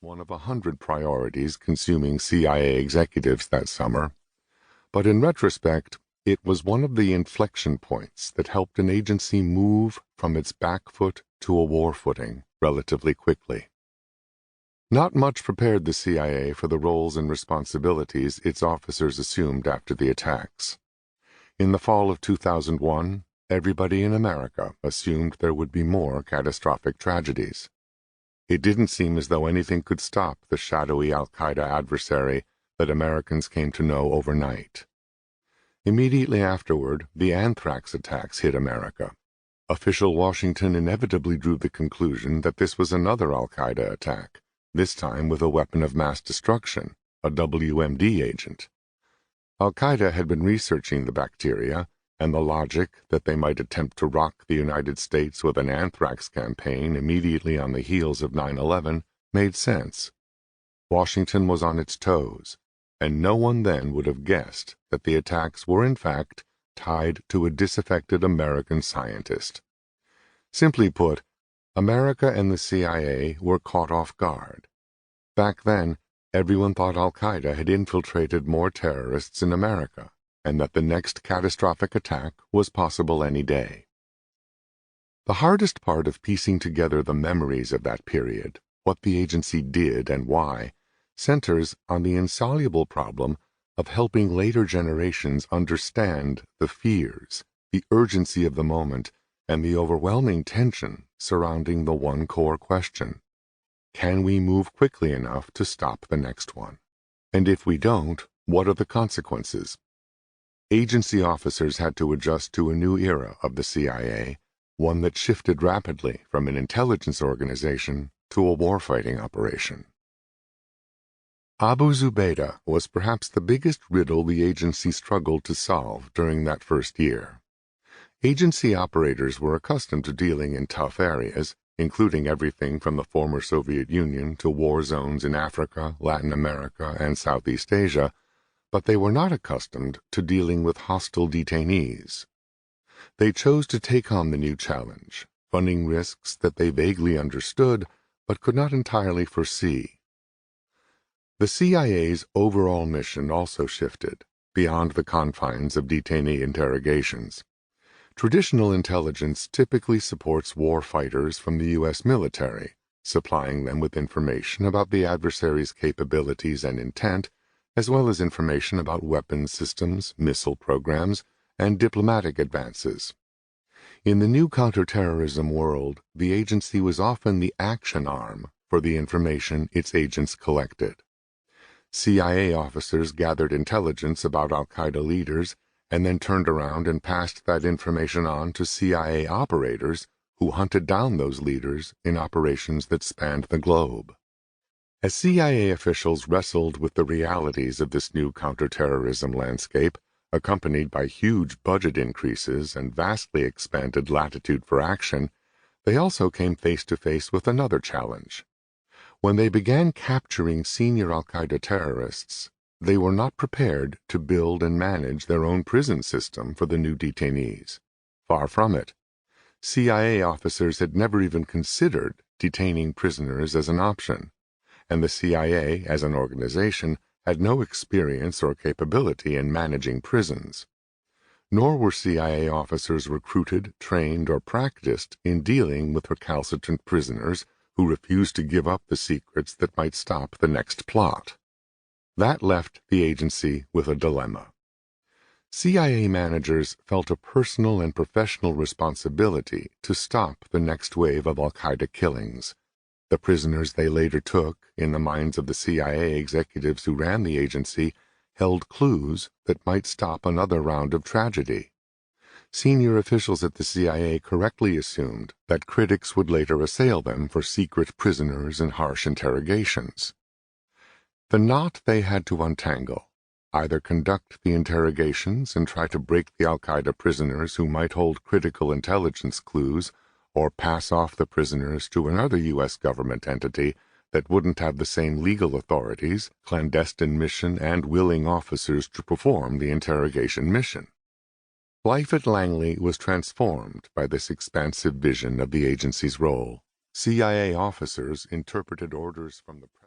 one of 100 priorities consuming CIA executives that summer, but in retrospect, it was one of the inflection points that helped an agency move from its back foot to a war footing relatively quickly. Not much prepared the CIA for the roles and responsibilities its officers assumed after the attacks. In the fall of 2001, everybody in America assumed there would be more catastrophic tragedies. It didn't seem as though anything could stop the shadowy al-Qaeda adversary that Americans came to know overnight. Immediately afterward, the anthrax attacks hit America. Official Washington inevitably drew the conclusion that this was another al-Qaeda attack, this time with a weapon of mass destruction, a WMD agent. Al-Qaeda had been researching the bacteria, and the logic that they might attempt to rock the United States with an anthrax campaign immediately on the heels of 9/11 made sense. Washington was on its toes, and no one then would have guessed that the attacks were in fact tied to a disaffected American scientist. Simply put, America and the CIA were caught off guard. Back then, everyone thought al-Qaeda had infiltrated more terrorists in America, and that the next catastrophic attack was possible any day. The hardest part of piecing together the memories of that period, what the agency did and why, centers on the insoluble problem of helping later generations understand the fears, the urgency of the moment, and the overwhelming tension surrounding the one core question. Can we move quickly enough to stop the next one? And if we don't, what are the consequences? Agency officers had to adjust to a new era of the CIA, one that shifted rapidly from an intelligence organization to a warfighting operation. Abu Zubaydah was perhaps the biggest riddle the agency struggled to solve during that first year. Agency operators were accustomed to dealing in tough areas, including everything from the former Soviet Union to war zones in Africa, Latin America, and Southeast Asia, but they were not accustomed to dealing with hostile detainees. They chose to take on the new challenge, funding risks that they vaguely understood but could not entirely foresee. The CIA's overall mission also shifted, beyond the confines of detainee interrogations. Traditional intelligence typically supports war fighters from the U.S. military, supplying them with information about the adversary's capabilities and intent, as well as information about weapons systems, missile programs, and diplomatic advances. In the new counterterrorism world, the agency was often the action arm for the information its agents collected. CIA officers gathered intelligence about al-Qaeda leaders and then turned around and passed that information on to CIA operators who hunted down those leaders in operations that spanned the globe. As CIA officials wrestled with the realities of this new counterterrorism landscape, accompanied by huge budget increases and vastly expanded latitude for action, they also came face to face with another challenge. When they began capturing senior al-Qaeda terrorists, they were not prepared to build and manage their own prison system for the new detainees. Far from it. CIA officers had never even considered detaining prisoners as an option, and the CIA, as an organization, had no experience or capability in managing prisons. Nor were CIA officers recruited, trained, or practiced in dealing with recalcitrant prisoners who refused to give up the secrets that might stop the next plot. That left the agency with a dilemma. CIA managers felt a personal and professional responsibility to stop the next wave of al-Qaeda killings. The prisoners they later took, in the minds of the CIA executives who ran the agency, held clues that might stop another round of tragedy. Senior officials at the CIA correctly assumed that critics would later assail them for secret prisoners and harsh interrogations. The knot they had to untangle, either conduct the interrogations and try to break the al-Qaeda prisoners who might hold critical intelligence clues, or pass off the prisoners to another U.S. government entity that wouldn't have the same legal authorities, clandestine mission, and willing officers to perform the interrogation mission. Life at Langley was transformed by this expansive vision of the agency's role. CIA officers interpreted orders from the